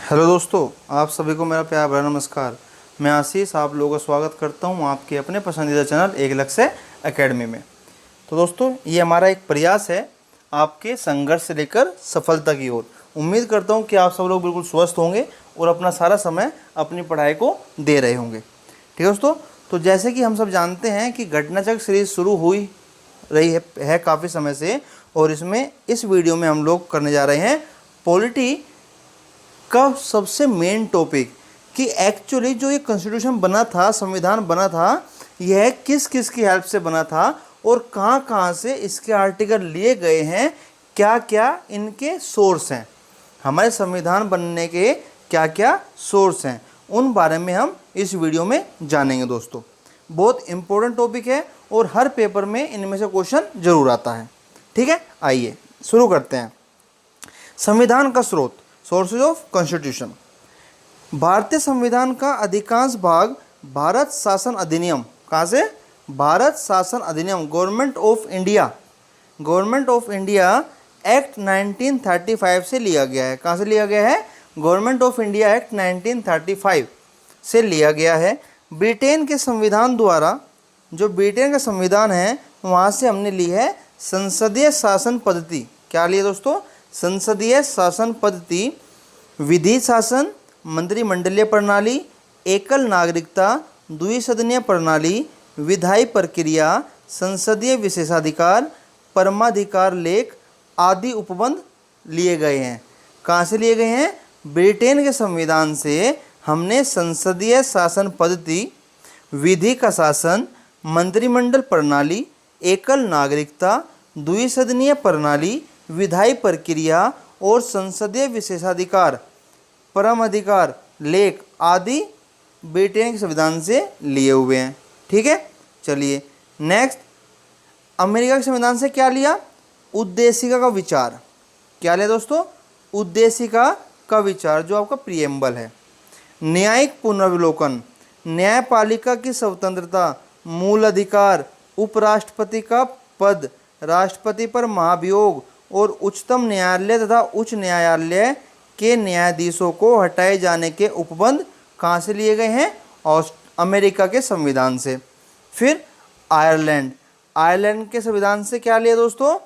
Hello दोस्तों, आप सभी को मेरा प्यार भरा नमस्कार। मैं आशीष आप लोगों का स्वागत करता हूं आपके अपने पसंदीदा चैनल एक लक्ष्य एकेडमी में। तो दोस्तों, ये हमारा एक प्रयास है आपके संघर्ष से लेकर सफलता की ओर। उम्मीद करता हूं कि आप सब लोग बिल्कुल स्वस्थ होंगे और अपना सारा समय अपनी पढ़ाई को दे रहे होंगे। ठीक है दोस्तों, तो जैसे कि हम सब जानते हैं कि घटनाचक्र सीरीज शुरू हुई रही है काफ़ी समय से, और इसमें इस वीडियो में हम लोग करने जा रहे हैं पॉलिटी का सबसे मेन टॉपिक कि एक्चुअली जो ये कॉन्स्टिट्यूशन बना था, संविधान बना था, यह किस किस की हेल्प से बना था और कहाँ कहाँ से इसके आर्टिकल लिए गए हैं, क्या क्या इनके सोर्स हैं, हमारे संविधान बनने के क्या क्या सोर्स हैं, उन बारे में हम इस वीडियो में जानेंगे। दोस्तों, बहुत इंपॉर्टेंट टॉपिक है और हर पेपर में इनमें से क्वेश्चन जरूर आता है। ठीक है, आइए शुरू करते हैं। संविधान का स्रोत, सोर्सेज ऑफ कॉन्स्टिट्यूशन। भारतीय संविधान का अधिकांश भाग भारत शासन अधिनियम, कहाँ से? भारत शासन अधिनियम, गवर्नमेंट ऑफ इंडिया एक्ट 1935 से लिया गया है। कहाँ से लिया गया है? गवर्नमेंट ऑफ इंडिया एक्ट 1935 से लिया गया है। ब्रिटेन के संविधान द्वारा, जो ब्रिटेन का संविधान है, वहाँ से हमने ली है संसदीय शासन पद्धति। क्या लिया दोस्तों? संसदीय शासन पद्धति, विधि शासन, मंत्रिमंडलीय प्रणाली, एकल नागरिकता, द्विसदनीय प्रणाली, विधायी प्रक्रिया, संसदीय विशेषाधिकार, परमाधिकार लेख आदि उपबंध लिए गए हैं। कहाँ से लिए गए हैं? ब्रिटेन के संविधान से हमने संसदीय शासन पद्धति, विधि का शासन, मंत्रिमंडल प्रणाली, एकल नागरिकता, द्विसदनीय प्रणाली, विधायी प्रक्रिया और संसदीय विशेषाधिकार, परमाधिकार लेख आदि ब्रिटेन के संविधान से लिए हुए हैं। ठीक है, चलिए नेक्स्ट, अमेरिका के संविधान से क्या लिया? उद्देशिका का विचार। क्या लिया दोस्तों? उद्देशिका का विचार, जो आपका प्रिएम्बल है। न्यायिक पुनर्विलोकन, न्यायपालिका की स्वतंत्रता, मूल अधिकार, उपराष्ट्रपति का पद, राष्ट्रपति पर महाभियोग और उच्चतम न्यायालय तथा उच्च न्यायालय के न्यायाधीशों को हटाए जाने के उपबंध कहाँ से लिए गए हैं? अमेरिका के संविधान से। फिर आयरलैंड के संविधान से क्या लिया दोस्तों?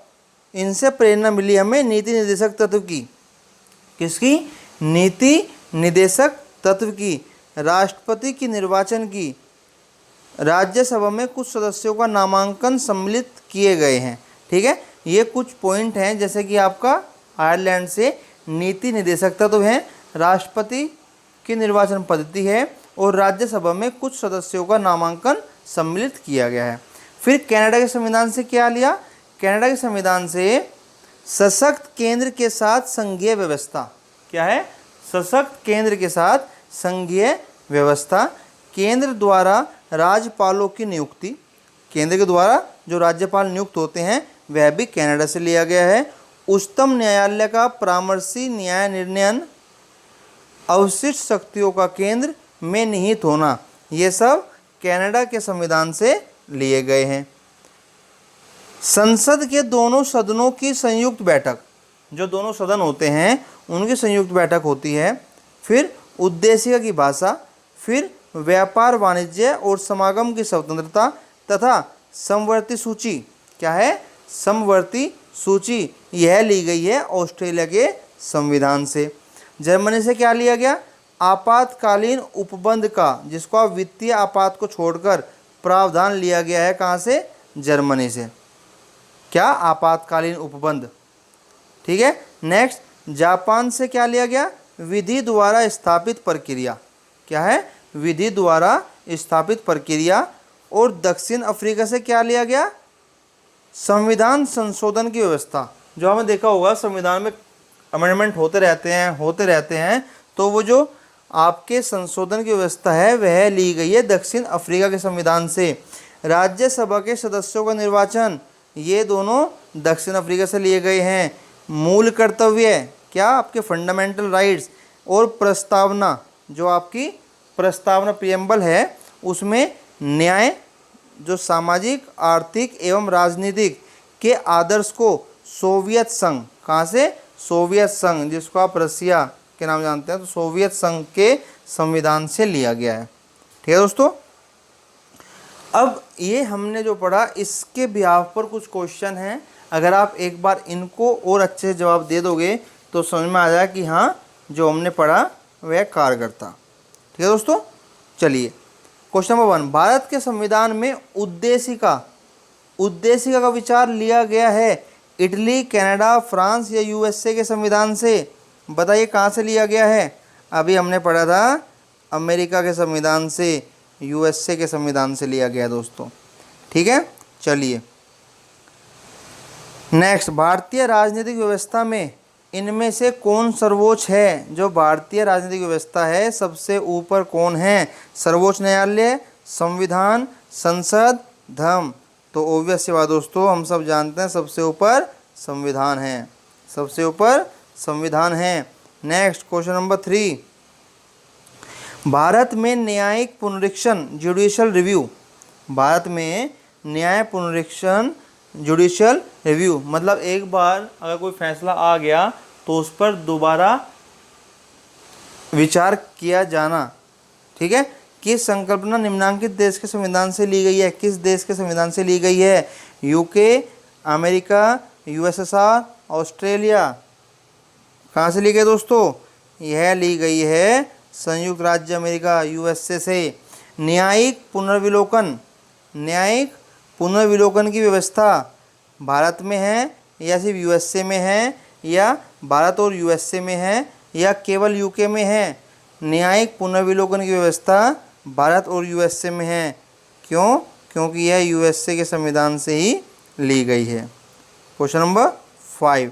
इनसे प्रेरणा मिली हमें नीति निर्देशक तत्व की। किसकी? नीति निर्देशक तत्व की, राष्ट्रपति की निर्वाचन की, राज्यसभा में कुछ सदस्यों का नामांकन सम्मिलित किए गए हैं। ठीक है, ये कुछ पॉइंट हैं, जैसे कि आपका आयरलैंड से नीति निर्देशक तत्व है, राष्ट्रपति की निर्वाचन पद्धति है और राज्यसभा में कुछ सदस्यों का नामांकन सम्मिलित किया गया है। फिर कनाडा के संविधान से क्या लिया? कनाडा के संविधान से सशक्त केंद्र के साथ संघीय व्यवस्था। क्या है? सशक्त केंद्र के साथ संघीय व्यवस्था, केंद्र द्वारा राज्यपालों की नियुक्ति, केंद्र के द्वारा जो राज्यपाल नियुक्त होते हैं वह भी कनाडा से लिया गया है। उच्चतम न्यायालय का परामर्शी न्याय निर्णयन, अवशिष्ट शक्तियों का केंद्र में निहित होना, ये सब कनाडा के संविधान से लिए गए हैं। संसद के दोनों सदनों की संयुक्त बैठक, जो दोनों सदन होते हैं उनकी संयुक्त बैठक होती है। फिर उद्देशिका की भाषा, फिर व्यापार वाणिज्य और समागम की स्वतंत्रता तथा समवर्ती सूची। क्या है? समवर्ती सूची, यह ली गई है ऑस्ट्रेलिया के संविधान से। जर्मनी से क्या लिया गया? आपातकालीन उपबंध का, जिसको आप वित्तीय आपात को छोड़कर प्रावधान लिया गया है। कहाँ से? जर्मनी से। क्या? आपातकालीन उपबंध। ठीक है, नेक्स्ट, जापान से क्या लिया गया? विधि द्वारा स्थापित प्रक्रिया। क्या है? विधि द्वारा स्थापित प्रक्रिया। और दक्षिण अफ्रीका से क्या लिया गया? संविधान संशोधन की व्यवस्था। जो हमें देखा होगा संविधान में अमेंडमेंट होते रहते हैं, तो वो जो आपके संशोधन की व्यवस्था है वह ली गई है दक्षिण अफ्रीका के संविधान से। राज्यसभा के सदस्यों का निर्वाचन, ये दोनों दक्षिण अफ्रीका से लिए गए हैं। मूल कर्तव्य, क्या? आपके फंडामेंटल राइट्स। और प्रस्तावना, जो आपकी प्रस्तावना प्रिएम्बल है, उसमें न्याय, जो सामाजिक, आर्थिक एवं राजनीतिक के आदर्श को सोवियत संघ, कहाँ से? सोवियत संघ, जिसको आप रसिया के नाम जानते हैं, तो सोवियत संघ के संविधान से लिया गया है। ठीक है दोस्तों, अब ये हमने जो पढ़ा इसके बिहाफ पर कुछ क्वेश्चन हैं, अगर आप एक बार इनको और अच्छे से जवाब दे दोगे तो समझ में आ जाए कि हाँ जो हमने पढ़ा वह कारगर था। ठीक है दोस्तों, चलिए क्वेश्चन नंबर 1, भारत के संविधान में उद्देशिका का विचार लिया गया है इटली, कनाडा, फ्रांस या यूएसए के संविधान से। बताइए कहाँ से लिया गया है। अभी हमने पढ़ा था अमेरिका के संविधान से, यूएसए के संविधान से लिया गया दोस्तों। ठीक है, चलिए नेक्स्ट, भारतीय राजनीतिक व्यवस्था में इनमें से कौन सर्वोच्च है। जो भारतीय राजनीतिक व्यवस्था है सबसे ऊपर कौन है। सर्वोच्च न्यायालय, संविधान, संसद, धर्म। तो ऑब्वियस सी बात दोस्तों, हम सब जानते हैं सबसे ऊपर संविधान है, सबसे ऊपर संविधान है। नेक्स्ट क्वेश्चन नंबर 3, भारत में न्यायिक पुनरीक्षण जुडिशियल रिव्यू। भारत में न्याय पुनरीक्षण जुडिशियल रिव्यू मतलब एक बार अगर कोई फैसला आ गया तो उस पर दोबारा विचार किया जाना। ठीक है, किस संकल्पना निम्नांकित देश के संविधान से ली गई है। किस देश के संविधान से ली गई है। UK, America, USSR, Australia. कहाँ से ली गई दोस्तों। यह ली गई है संयुक्त राज्य अमेरिका यूएसए से। न्यायिक पुनर्विलोकन की व्यवस्था भारत में है या सिर्फ यूएसए में है, या भारत और यूएसए में है, या केवल यूके में है। न्यायिक पुनर्विलोकन की व्यवस्था भारत और यूएसए में है। क्यों, क्योंकि यह यूएसए के संविधान से ही ली गई है। क्वेश्चन नंबर 5,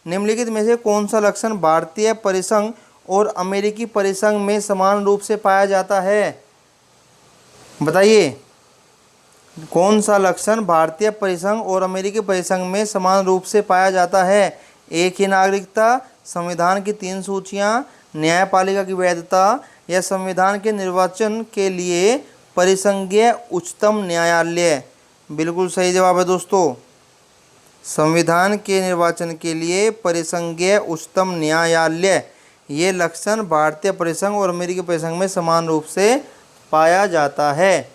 निम्नलिखित में से कौन सा लक्षण भारतीय परिसंघ और अमेरिकी परिसंघ में समान रूप से पाया जाता है। बताइए कौन सा लक्षण भारतीय परिसंघ और अमेरिकी परिसंघ में समान रूप से पाया जाता है। एक ही नागरिकता, संविधान की 3 सूचियां, न्यायपालिका की वैधता, या संविधान के निर्वाचन के लिए परिसंघीय उच्चतम न्यायालय। बिल्कुल सही जवाब है दोस्तों, संविधान के निर्वाचन के लिए परिसंघीय उच्चतम न्यायालय। ये लक्षण भारतीय परिसंघ और अमेरिकी परिसंघ में समान रूप से पाया जाता है।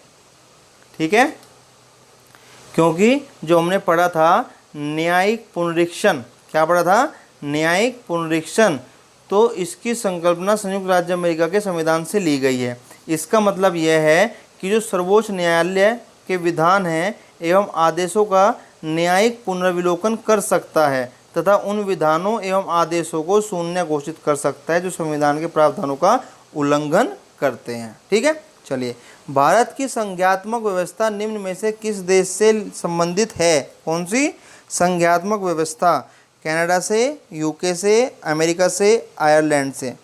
ठीक है, क्योंकि जो हमने पढ़ा था न्यायिक पुनरीक्षण, क्या पढ़ा था, न्यायिक पुनरीक्षण, तो इसकी संकल्पना संयुक्त राज्य अमेरिका के संविधान से ली गई है। इसका मतलब यह है कि जो सर्वोच्च न्यायालय के विधान हैं एवं आदेशों का न्यायिक पुनर्विलोकन कर सकता है तथा उन विधानों एवं आदेशों को शून्य घोषित कर सकता है जो संविधान के प्रावधानों का उल्लंघन करते हैं। ठीक है, चलिए, भारत की संज्ञात्मक व्यवस्था निम्न में से किस देश से संबंधित है। कौन सी संज्ञात्मक व्यवस्था। कनाडा से, यूके से, अमेरिका से, आयरलैंड से।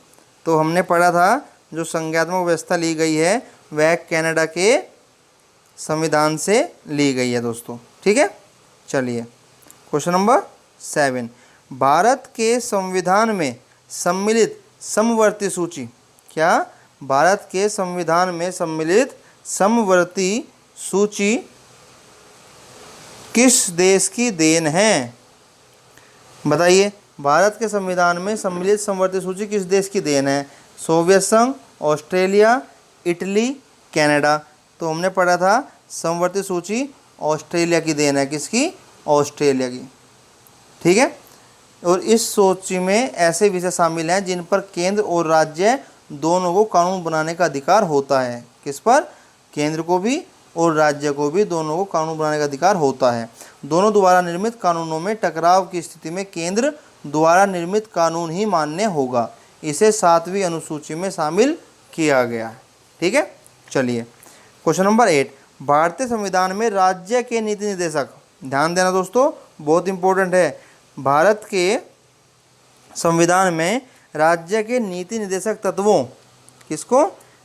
तो हमने पढ़ा था जो संज्ञात्मक व्यवस्था ली गई है वह कनाडा के संविधान से ली गई है दोस्तों। ठीक है, चलिए क्वेश्चन नंबर 7, भारत के संविधान में सम्मिलित समवर्ती सूची। क्या, भारत के संविधान में सम्मिलित समवर्ती सूची किस देश की देन है। बताइए, भारत के संविधान में सम्मिलित समवर्ती सूची किस देश की देन है। सोवियत संघ, ऑस्ट्रेलिया, इटली, कनाडा। तो हमने पढ़ा था समवर्ती सूची ऑस्ट्रेलिया की देन है। किसकी, ऑस्ट्रेलिया की। ठीक है, और इस सूची में ऐसे विषय शामिल हैं जिन पर केंद्र और राज्य दोनों को कानून बनाने का अधिकार होता है। किस पर, केंद्र को भी और राज्य को भी दोनों को कानून बनाने का अधिकार होता है। दोनों द्वारा निर्मित कानूनों में टकराव की स्थिति में केंद्र द्वारा निर्मित कानून ही मान्य होगा। इसे 7वीं अनुसूची में शामिल किया गया है। ठीक है, चलिए क्वेश्चन नंबर 8, भारतीय संविधान में राज्य के नीति निर्देशक। ध्यान देना दोस्तों, बहुत इंपॉर्टेंट है। भारत के संविधान में राज्य के नीति निर्देशक तत्वों, किसको,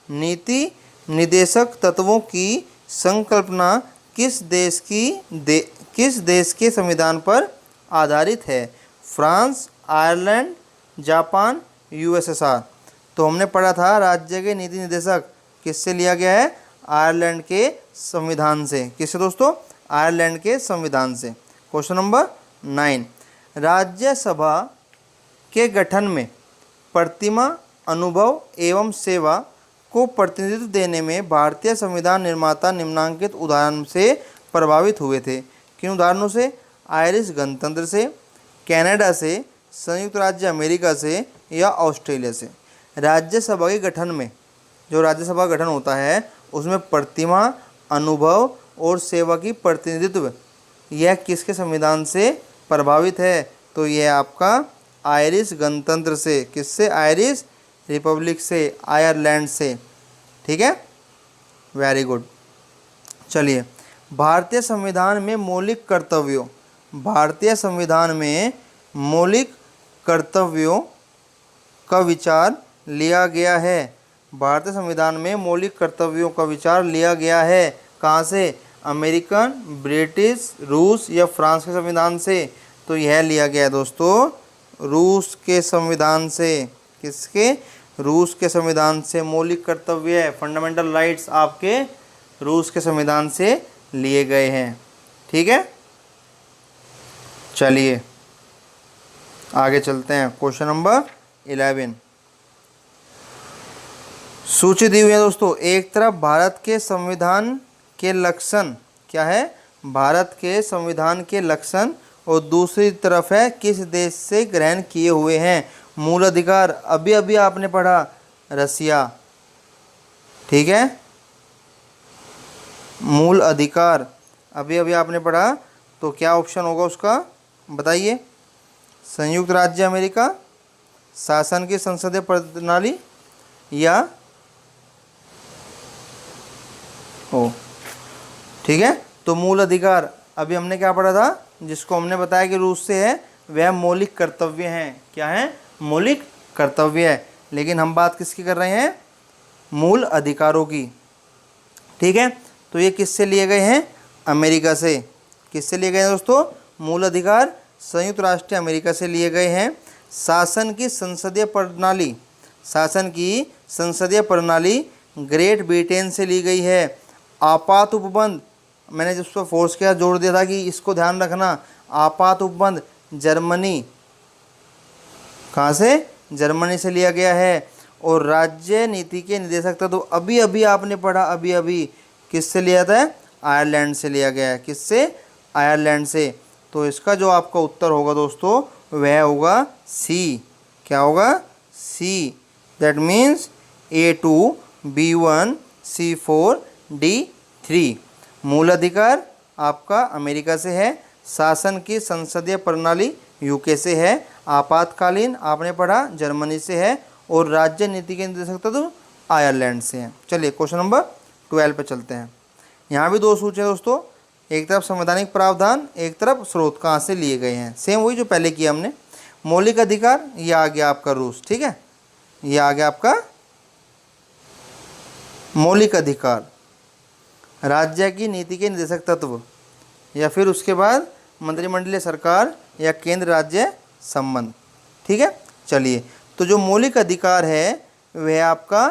नीति निर्देशक तत्वों की संकल्पना किस देश के संविधान पर आधारित है। France, Ireland, Japan, USSR. तो हमने पढ़ा था राज्य के नीति निर्देशक किससे लिया गया है, आयरलैंड के संविधान से। किससे दोस्तों, आयरलैंड के संविधान से। क्वेश्चन नंबर 9, राज्यसभा के गठन में प्रतिमा, अनुभव एवं सेवा को प्रतिनिधित्व देने में भारतीय संविधान निर्माता निम्नांकित उदाहरण से प्रभावित हुए थे। किन उदाहरणों से? आयरिश गणतंत्र से, कनाडा से, संयुक्त राज्य अमेरिका से या ऑस्ट्रेलिया से। राज्यसभा के गठन में, जो राज्यसभा गठन होता है उसमें प्रतिमा, अनुभव और सेवा की प्रतिनिधित्व यह किसके संविधान से प्रभावित है? तो यह आपका आयरिश गणतंत्र से। किससे? आयरिश रिपब्लिक से, आयरलैंड से। ठीक है, वेरी गुड। चलिए, भारतीय संविधान में मौलिक कर्तव्यों, भारतीय संविधान में मौलिक कर्तव्यों का विचार लिया गया है। भारतीय संविधान में मौलिक कर्तव्यों का विचार लिया गया है। कहाँ से? अमेरिकन, ब्रिटिश, रूस या फ्रांस के संविधान से? तो यह लिया गया है दोस्तों रूस के संविधान से। किसके? रूस के संविधान से मौलिक कर्तव्य है, फंडामेंटल राइट्स आपके रूस के संविधान से लिए गए हैं। ठीक है, चलिए आगे चलते हैं। क्वेश्चन नंबर 11 सूची दी हुई है दोस्तों। एक तरफ भारत के संविधान के लक्षण, क्या है? भारत के संविधान के लक्षण, और दूसरी तरफ है किस देश से ग्रहण किए हुए हैं। मूल अधिकार अभी अभी आपने पढ़ा, रसिया। ठीक है, मूल अधिकार अभी अभी आपने पढ़ा, तो क्या ऑप्शन होगा उसका बताइए? संयुक्त राज्य अमेरिका, शासन की संसदीय प्रणाली या ठीक है, तो मूल अधिकार अभी हमने क्या पढ़ा था, जिसको हमने बताया कि रूस से है, वह मौलिक कर्तव्य हैं। क्या है? मौलिक कर्तव्य है। लेकिन हम बात किसकी कर रहे हैं? मूल अधिकारों की। ठीक है, तो ये किससे लिए गए हैं? अमेरिका से। किससे लिए गए हैं दोस्तों? मूल अधिकार संयुक्त राष्ट्र अमेरिका से लिए गए हैं। शासन की संसदीय प्रणाली, शासन की संसदीय प्रणाली ग्रेट ब्रिटेन से ली गई है। आपात उपबंध, मैंने जिस पर फोर्स किया, जोड़ दिया था कि इसको ध्यान रखना, आपात उपबंध जर्मनी, कहाँ से? जर्मनी से लिया गया है। और राज्य नीति के निदेशक तत्व अभी अभी आपने पढ़ा, अभी अभी किससे लिया था? आयरलैंड से लिया गया है। किससे? आयरलैंड से। तो इसका जो आपका उत्तर होगा दोस्तों वह होगा सी। क्या होगा? C. That means A2, B1, C4, D3। मूल अधिकार आपका अमेरिका से है, शासन की संसदीय प्रणाली यूके से है, आपातकालीन आपने पढ़ा जर्मनी से है, और राज्य नीति के निदेशक तत्व आयरलैंड से है। चलिए क्वेश्चन नंबर 12 पे चलते हैं। यहाँ भी दो सूचे दोस्तों, एक तरफ संवैधानिक प्रावधान, एक तरफ स्रोत कहाँ से लिए गए हैं। सेम वही जो पहले किया हमने। मौलिक अधिकार, ये आ गया आपका रूस। ठीक है, ये आ गया आपका मौलिक अधिकार। राज्य की नीति के निदेशक तत्व, या फिर उसके बाद मंत्रिमंडलीय सरकार या केंद्र राज्य संबंध। ठीक है, चलिए, तो जो मौलिक अधिकार है वह आपका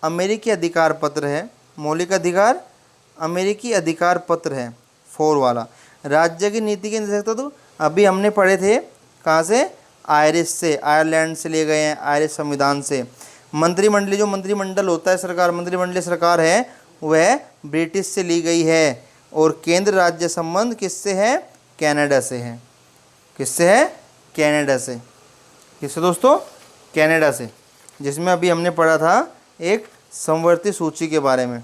अमेरिकी अधिकार पत्र है। मौलिक अधिकार अमेरिकी अधिकार पत्र है, 4 वाला। राज्य की नीति के निदेशक तत्व अभी हमने पढ़े थे, कहाँ से? आयरिश से, आयरलैंड से लिए गए हैं, आयरिश संविधान से। मंत्रिमंडलीय, जो मंत्रिमंडल होता है सरकार, मंत्रिमंडलीय सरकार है, वह ब्रिटिश से ली गई है। और केंद्र राज्य संबंध किससे है? कनाडा से है। किससे है? कनाडा से। किससे दोस्तों? कनाडा से, जिसमें अभी हमने पढ़ा था एक समवर्ती सूची के बारे में।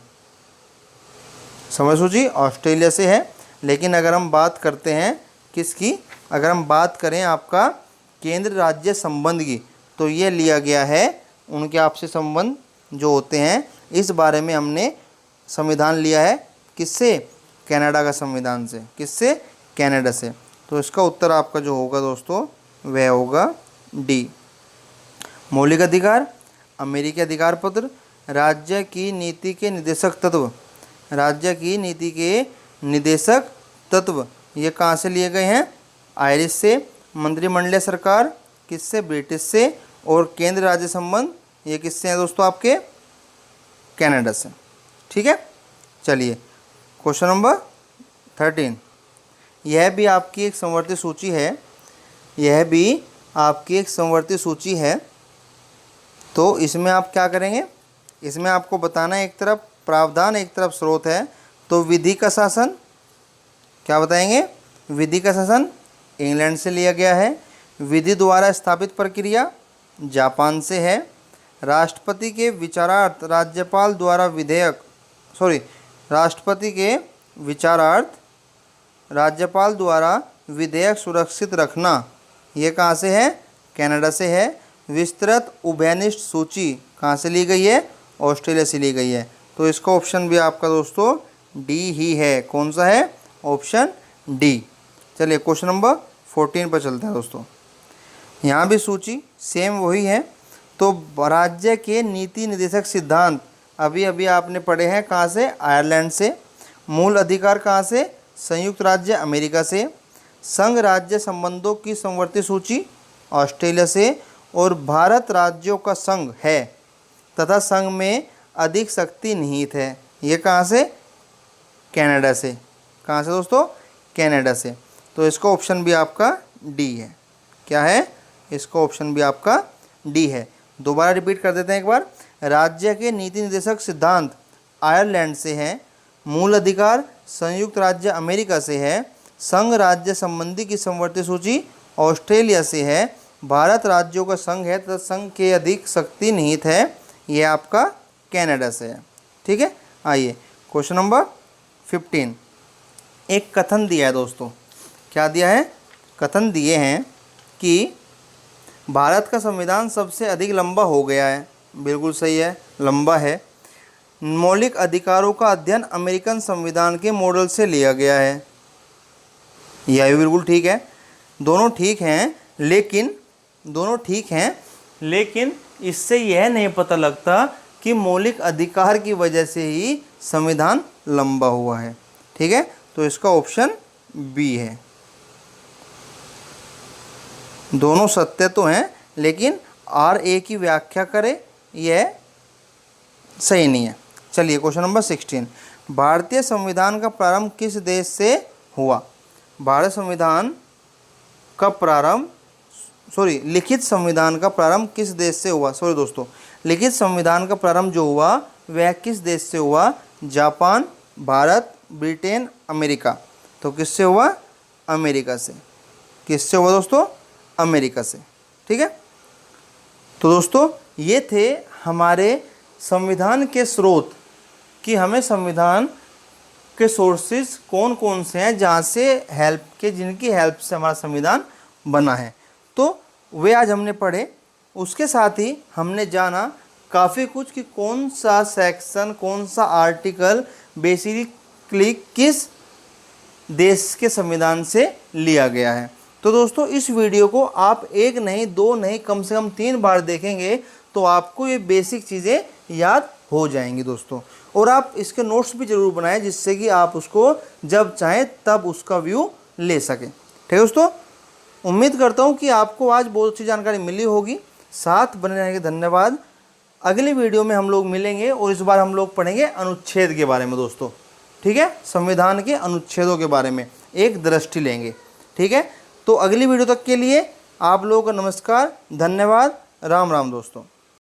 समवर्ती सूची ऑस्ट्रेलिया से है। लेकिन अगर हम बात करते हैं किसकी, अगर हम बात करें आपका केंद्र राज्य संबंध की, तो ये लिया गया है उनके आपसी संबंध जो होते हैं, इस बारे में हमने संविधान लिया है। किससे? कनाडा का संविधान से। किससे? कनाडा से। तो इसका उत्तर आपका जो होगा दोस्तों वह होगा डी। मौलिक अधिकार अमेरिकी अधिकार पत्र, राज्य की नीति के निदेशक तत्व, राज्य की नीति के निदेशक तत्व ये कहाँ से लिए गए हैं? आयरिश से। मंत्रिमंडलीय सरकार किससे? ब्रिटिश से। और केंद्र राज्य संबंध ये किससे हैं दोस्तों? आपके कनाडा से। ठीक है, चलिए क्वेश्चन नंबर 13। यह भी आपकी एक समवर्ती सूची है, यह भी आपकी एक समवर्ती सूची है। तो इसमें आप क्या करेंगे, इसमें आपको बताना है एक तरफ प्रावधान एक तरफ स्रोत है। तो विधि का शासन क्या बताएंगे, विधि का शासन इंग्लैंड से लिया गया है। विधि द्वारा स्थापित प्रक्रिया जापान से है। राष्ट्रपति के विचारार्थ राज्यपाल द्वारा राष्ट्रपति के विचारार्थ राज्यपाल द्वारा विधेयक सुरक्षित रखना, ये कहाँ से है, कनाडा से है। विस्तृत उभयनिष्ठ सूची कहाँ से ली गई है, ऑस्ट्रेलिया से ली गई है। तो इसका ऑप्शन भी आपका दोस्तों डी ही है। कौन सा है, ऑप्शन डी। चलिए क्वेश्चन नंबर 14 पर चलते हैं दोस्तों। यहाँ भी सूची सेम वही है। तो राज्य के नीति निर्देशक सिद्धांत अभी अभी आपने पढ़े हैं, कहाँ से, आयरलैंड से। मूल अधिकार कहाँ से, संयुक्त राज्य अमेरिका से। संघ राज्य संबंधों की समवर्ती सूची ऑस्ट्रेलिया से। और भारत राज्यों का संघ है तथा संघ में अधिक शक्ति निहित है, ये कहाँ से, कनाडा से। कहाँ से दोस्तों, कनाडा से। तो इसका ऑप्शन भी आपका डी है। क्या है, इसका ऑप्शन भी आपका डी है। दोबारा रिपीट कर देते हैं एक बार। राज्य के नीति निर्देशक सिद्धांत आयरलैंड से है। मूल अधिकार संयुक्त राज्य अमेरिका से है। संघ राज्य संबंधी की समवर्ती सूची ऑस्ट्रेलिया से है। भारत राज्यों का संघ है तथा संघ के अधिक शक्ति निहित है, ये आपका कनाडा से है। ठीक है, आइए क्वेश्चन नंबर 15। एक कथन दिया है दोस्तों, क्या दिया है, कथन दिए हैं कि भारत का संविधान सबसे अधिक लंबा हो गया है। बिल्कुल सही है, लंबा है। मौलिक अधिकारों का अध्ययन अमेरिकन संविधान के मॉडल से लिया गया है, यह भी बिल्कुल ठीक है। दोनों ठीक हैं, लेकिन इससे यह नहीं पता लगता कि मौलिक अधिकार की वजह से ही संविधान लंबा हुआ है। ठीक है, तो इसका ऑप्शन बी है। दोनों सत्य तो हैं, लेकिन RA की व्याख्या करें यह सही नहीं है। चलिए क्वेश्चन नंबर 16। भारतीय संविधान का प्रारंभ किस देश से हुआ। भारत संविधान का प्रारंभ लिखित संविधान का प्रारंभ किस देश से हुआ। लिखित संविधान का प्रारंभ जो हुआ वह किस देश से हुआ, जापान, भारत, ब्रिटेन, अमेरिका। तो किससे हुआ, अमेरिका से। किससे हुआ दोस्तों, अमेरिका से। ठीक है, तो दोस्तों ये थे हमारे संविधान के स्रोत कि हमें संविधान के सोर्सेज कौन कौन से हैं जहाँ से जिनकी हेल्प से हमारा संविधान बना है। तो वे आज हमने पढ़े। उसके साथ ही हमने जाना काफ़ी कुछ कि कौन सा सेक्शन, कौन सा आर्टिकल बेसिकली किस देश के संविधान से लिया गया है। तो दोस्तों इस वीडियो को आप एक नहीं, दो नहीं, कम से कम 3 बार देखेंगे तो आपको ये बेसिक चीज़ें याद हो जाएंगी दोस्तों। और आप इसके नोट्स भी ज़रूर बनाएं जिससे कि आप उसको जब चाहें तब उसका व्यू ले सकें। ठीक है दोस्तों, उम्मीद करता हूँ कि आपको आज बहुत अच्छी जानकारी मिली होगी। साथ बने रहने के धन्यवाद। अगली वीडियो में हम लोग मिलेंगे और इस बार हम लोग पढ़ेंगे अनुच्छेद के बारे में दोस्तों। ठीक है, संविधान के अनुच्छेदों के बारे में एक दृष्टि लेंगे। ठीक है, तो अगली वीडियो तक के लिए आप लोगों का नमस्कार, धन्यवाद, राम राम दोस्तों।